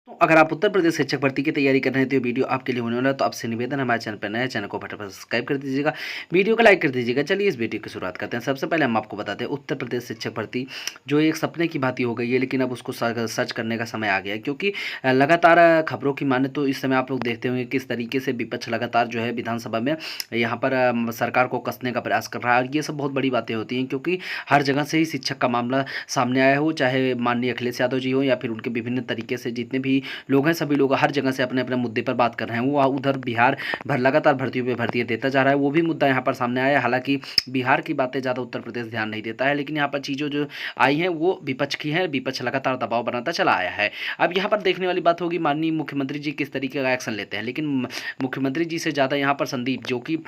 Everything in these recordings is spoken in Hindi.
तो अगर आप उत्तर प्रदेश शिक्षक भर्ती की तैयारी कर रहे हैं तो ये वीडियो आपके लिए होने वाला है। तो आपसे निवेदन, हमारे चैनल पर नया चैनल को फटाफट सब्सक्राइब कर दीजिएगा, वीडियो को लाइक कर दीजिएगा। चलिए इस वीडियो की शुरुआत करते हैं। सबसे पहले हम आपको बताते हैं उत्तर प्रदेश शिक्षक भर्ती जो एक सपने की भांति हो गई है, लेकिन अब उसको सर्च करने का समय आ गया है। क्योंकि लगातार खबरों की माने तो इस समय आप लोग देखते होंगे किस तरीके से विपक्ष लगातार जो है विधानसभा में यहाँ पर सरकार को कसने का प्रयास कर रहा है। और ये सब बहुत बड़ी बातें होती हैं, क्योंकि हर जगह से ही शिक्षक का मामला सामने आया हो, चाहे माननीय अखिलेश यादव जी हो या फिर उनके विभिन्न तरीके से जितने भी लोग हैं, सभी लोग हर जगह से अपने अपने मुद्दे पर बात कर रहे हैं। वो उधर बिहार भर लगातार भर्तियों पे भर्तियाँ देता जा रहा है, वो भी मुद्दा यहाँ पर सामने आया है। हालांकि बिहार की बातें ज़्यादा उत्तर प्रदेश ध्यान नहीं देता है, लेकिन यहाँ पर चीज़ों जो आई हैं वो विपक्ष की है। विपक्ष लगातार दबाव बनाता चला आया है। अब यहाँ पर देखने वाली बात होगी माननीय मुख्यमंत्री जी किस तरीके का एक्शन लेते हैं। लेकिन मुख्यमंत्री जी से ज़्यादा यहाँ पर संदीप, जो कि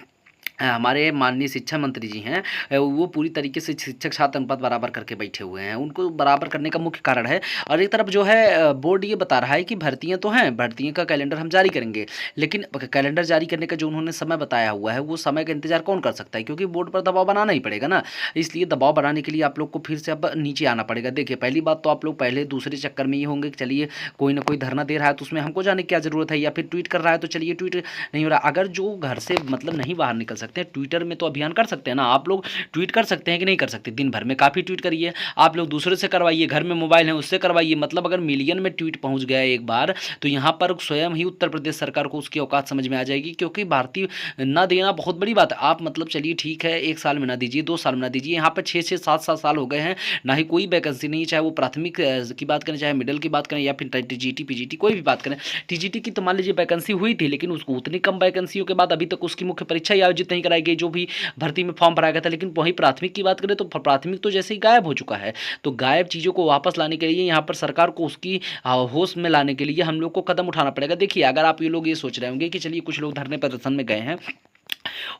हमारे माननीय शिक्षा मंत्री जी हैं, वो पूरी तरीके से शिक्षक छात्र अनुपात बराबर करके बैठे हुए हैं। उनको बराबर करने का मुख्य कारण है, और एक तरफ जो है बोर्ड ये बता रहा है कि भर्तियां तो हैं, भर्तियों का कैलेंडर हम जारी करेंगे, लेकिन कैलेंडर जारी करने का जो उन्होंने समय बताया हुआ है वो समय का इंतजार कौन कर सकता है, क्योंकि बोर्ड पर दबाव बनाना ही पड़ेगा ना। इसलिए दबाव बनाने के लिए आप लोग को फिर से अब नीचे आना पड़ेगा। देखिए, पहली बात तो आप लोग पहले दूसरे चक्कर में ये होंगे कि चलिए कोई ना कोई धरना दे रहा है तो उसमें हमको जाने की क्या ज़रूरत है, या फिर ट्वीट कर रहा है तो चलिए ट्वीट नहीं हो रहा। अगर जो घर से मतलब नहीं बाहर निकल सकते हैं, ट्विटर में तो अभियान कर सकते हैं ना। आप लोग ट्वीट कर सकते हैं कि नहीं कर सकते, दिन भर में काफ़ी ट्वीट करिए। आप लोग दूसरे से करवाइए, घर में मोबाइल है उससे करवाइए। मतलब अगर मिलियन में ट्वीट पहुंच गया एक बार, तो यहाँ पर स्वयं ही उत्तर प्रदेश सरकार को उसकी औकात समझ में आ जाएगी। क्योंकि भारतीय ना देना बहुत बड़ी बात है। आप मतलब चलिए ठीक है, 1 साल में ना दीजिए, 2 साल में ना दीजिए, यहाँ पर 6-6 7-7 साल हो गए हैं, ना ही कोई वैकेंसी नहीं, चाहे वो प्राथमिक की बात करें, चाहे मिडिल की बात करें, या फिर टीजीटी पीजीटी कोई भी बात करें। टीजीटी की तो मान लीजिए वैकेंसी हुई थी, लेकिन उसको उतनी कम वैकेंसियों के बाद अभी तक उसकी मुख्य परीक्षा ही आयोजित नहीं कराई गई जो भी भर्ती में फॉर्म भराया गया था। लेकिन वहीं प्राथमिक की बात करें तो प्राथमिक तो जैसे ही गायब हो चुका है। तो गायब चीज़ों को वापस लाने के लिए यहाँ पर सरकार को उसकी होश में लाने के लिए हम लोग को कदम उठाना पड़ेगा। देखिए, अगर आप ये लोग ये सोच रहे होंगे कि चलिए कुछ लोग धरने प्रदर्शन में गए हैं,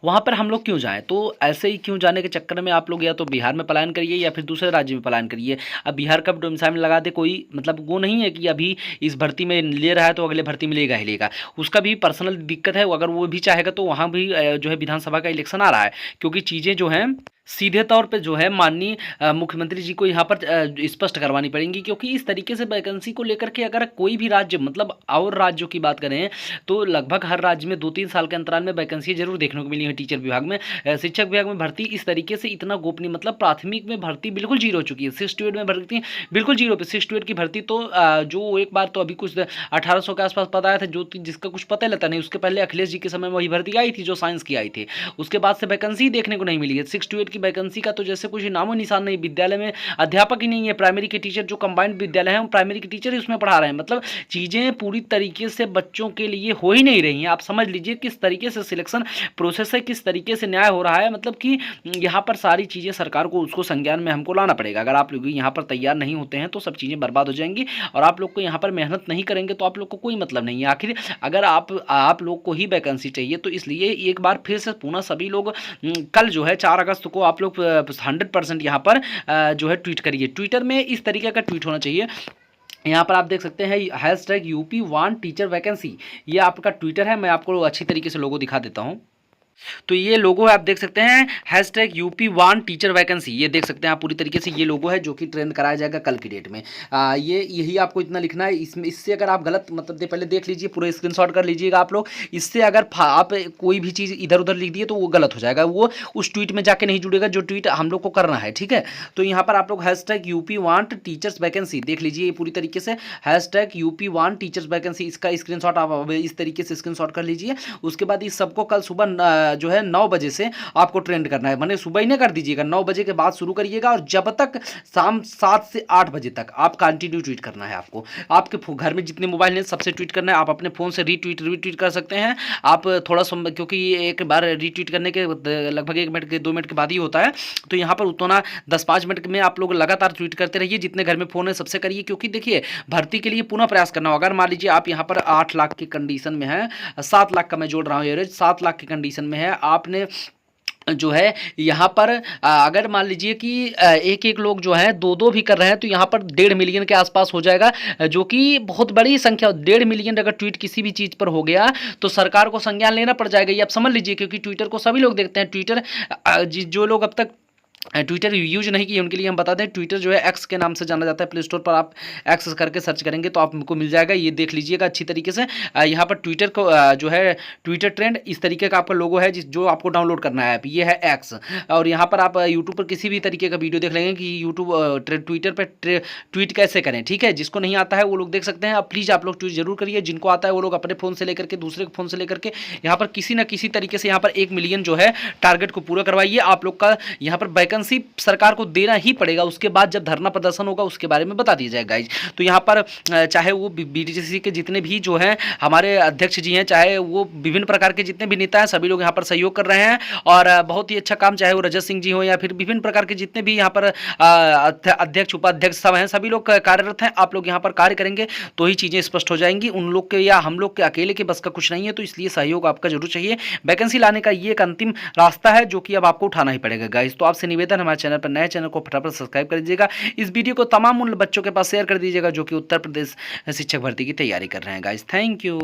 वहाँ पर हम लोग क्यों जाएँ? तो ऐसे ही क्यों जाने के चक्कर में आप लोग या तो बिहार में पलायन करिए या फिर दूसरे राज्य में पलायन करिए। अब बिहार का डोमिसाइल में लगा दे कोई, मतलब वो नहीं है कि अभी इस भर्ती में ले रहा है तो अगले भर्ती में लेगा ही लेगा। उसका भी पर्सनल दिक्कत है, अगर वो भी चाहेगा तो वहाँ भी जो है विधानसभा का इलेक्शन आ रहा है। क्योंकि चीज़ें जो हैं सीधे तौर पे जो है माननीय मुख्यमंत्री जी को यहाँ पर स्पष्ट करवानी पड़ेंगी। क्योंकि इस तरीके से वैकेंसी को लेकर के अगर कोई भी राज्य, मतलब और राज्यों की बात करें तो लगभग हर राज्य में 2-3 साल के अंतराल में वैकेंसी जरूर देखने को मिली है। टीचर विभाग में, शिक्षक विभाग में भर्ती इस तरीके से इतना गोपनीय, मतलब प्राथमिक में भर्ती बिल्कुल जीरो हो चुकी है, 6 to 8 में भर्ती बिल्कुल जीरो पे। 6 to 8 की भर्ती तो जो एक बार तो अभी कुछ 1800 के आसपास पता आया था, जो जिसका कुछ पता लगता नहीं। उसके पहले अखिलेश जी के समय में वही भर्ती आई थी जो साइंस की आई थी। उसके बाद से वैकेंसी देखने को नहीं मिली है। 6 to 8 की वैकेंसी का तो जैसे कुछ नामो निशान नहीं। विद्यालय में अध्यापक ही नहीं है, प्राइमरी के टीचर जो कंबाइंड विद्यालय है प्राइमरी के टीचर ही उसमें पढ़ा रहे हैं। मतलब चीज़ें पूरी तरीके से बच्चों के लिए हो ही नहीं रही हैं। आप समझ लीजिए किस तरीके से सिलेक्शन प्रोसेस है, किस तरीके से न्याय हो रहा है। मतलब कि यहाँ पर सारी चीज़ें सरकार को उसको संज्ञान में हमको लाना पड़ेगा। अगर आप लोग यहाँ पर तैयार नहीं होते हैं तो सब चीज़ें बर्बाद हो जाएंगी, और आप लोग को यहाँ पर मेहनत नहीं करेंगे तो आप लोग को कोई मतलब नहीं है। आखिर अगर आप लोग को ही वैकेंसी चाहिए तो इसलिए एक बार फिर से पुनः सभी लोग कल जो है 4 अगस्त को आप लोग 100% यहाँ पर जो है ट्वीट करिए। ट्विटर में इस तरीके का ट्वीट होना चाहिए। यहाँ पर आप देख सकते हैं hashtag UP want teacher vacancy, ये आपका ट्विटर है। मैं आपको अच्छी तरीके से लोगो दिखा देता हूँ। तो ये लोगो है, आप देख सकते हैं hashtag UP want teacher vacancy. ये देख सकते हैं आप पूरी तरीके से, ये लोगो है जो कि ट्रेंड कराया जाएगा कल की डेट में। ये यही आपको इतना लिखना है। इससे अगर आप गलत मतलब पहले देख लीजिए, पूरा स्क्रीनशॉट कर लीजिएगा आप लोग। इससे अगर आप कोई भी चीज़ इधर उधर लिख दिए तो वो गलत हो जाएगा, वो उस ट्वीट में जाके नहीं जुड़ेगा जो ट्वीट हम लोग को करना है, ठीक है। तो यहाँ पर आप लोग hashtag UP want teachers vacancy देख लीजिए पूरी तरीके से, hashtag UP want teachers vacancy. इसका स्क्रीनशॉट आप इस तरीके से स्क्रीनशॉट कर लीजिए। उसके बाद इस सबको कल सुबह जो है 9 बजे से आपको ट्रेंड करना है। मैंने सुबह ही नहीं कर दीजिएगा, 9 बजे के बाद शुरू करिएगा, और जब तक शाम 7 से 8 बजे तक आप कंटिन्यू ट्वीट करना है। आपको आपके घर में जितने मोबाइल हैं सबसे ट्वीट करना है। आप अपने फ़ोन से रीट्वीट कर सकते हैं। आप थोड़ा क्योंकि ये एक बार रीट्वीट करने के लगभग 1 मिनट के 2 मिनट के बाद ही होता है। तो यहाँ पर उतना 10-5 मिनट में आप लोग लगातार ट्वीट करते रहिए। जितने घर में फ़ोन है सबसे करिए, क्योंकि देखिए भर्ती के लिए पुनः प्रयास करना हो। अगर मान लीजिए आप यहाँ पर 8 लाख की कंडीशन में है, 7 लाख का मैं जोड़ रहा हूँ एवरेज, 7 लाख की कंडीशन में है, आपने जो है यहाँ पर अगर मान लीजिए कि एक एक लोग जो है 2-2 भी कर रहे हैं तो यहाँ पर 1.5 मिलियन के आसपास हो जाएगा, जो कि बहुत बड़ी संख्या। 1.5 मिलियन अगर ट्वीट किसी भी चीज़ पर हो गया तो सरकार को संज्ञान लेना पड़ जाएगा। ये आप समझ लीजिए, क्योंकि ट्विटर को सभी लोग देखते हैं। ट्विटर जो लोग अब तक ट्विटर यूज नहीं किए उनके लिए हम बता दें, ट्विटर जो है एक्स के नाम से जाना जाता है। प्ले स्टोर पर आप एक्स करके सर्च करेंगे तो आपको मिल जाएगा, ये देख लीजिएगा अच्छी तरीके से। यहाँ पर ट्विटर को जो है ट्विटर ट्रेंड इस तरीके का आपका लोगो है, जो आपको डाउनलोड करना है ऐप, ये है एक्स। और यहाँ पर आप यूट्यूब पर किसी भी तरीके का वीडियो देख लेंगे कि यूट्यूब ट्विटर पर ट्वीट कैसे करें, ठीक है। जिसको नहीं आता है वो लोग देख सकते हैं। अब प्लीज़ आप लोग ट्वीट जरूर करिए, जिनको आता है वो लोग अपने फ़ोन से लेकर के दूसरे फ़ोन से लेकर के यहाँ पर किसी न किसी तरीके से यहाँ पर 1 मिलियन जो है टारगेट को पूरा करवाइए। आप लोग का यहाँ पर वैकेंसी सरकार को देना ही पड़ेगा। उसके बाद जब धरना प्रदर्शन होगा उसके बारे में बता दिया जाएगा गाइज। तो यहाँ पर चाहे वो बीटीसी के जितने भी जो हैं हमारे अध्यक्ष जी हैं, चाहे वो विभिन्न प्रकार के जितने भी नेता हैं, सभी लोग यहाँ पर सहयोग कर रहे हैं और बहुत ही अच्छा काम, चाहे वो रजत सिंह जी हो या फिर विभिन्न प्रकार के जितने भी यहाँ पर अध्यक्ष उपाध्यक्ष सब हैं, सभी लोग कार्यरत हैं। आप लोग यहाँ पर कार्य करेंगे तो ही चीज़ें स्पष्ट हो जाएंगी। उन लोग के या हम लोग के अकेले के बस का कुछ नहीं है, तो इसलिए सहयोग आपका जरूर चाहिए। वैकेंसी लाने का ये एक अंतिम रास्ता है जो कि अब आपको उठाना ही पड़ेगा गाइज। तो आपसे निवेदन, हमारे चैनल पर नए चैनल को फटाफट सब्सक्राइब कर दीजिएगा। इस वीडियो को तमाम उन बच्चों के पास शेयर कर दीजिएगा जो कि उत्तर प्रदेश शिक्षक भर्ती की तैयारी कर रहे हैं गाइज। Thank you.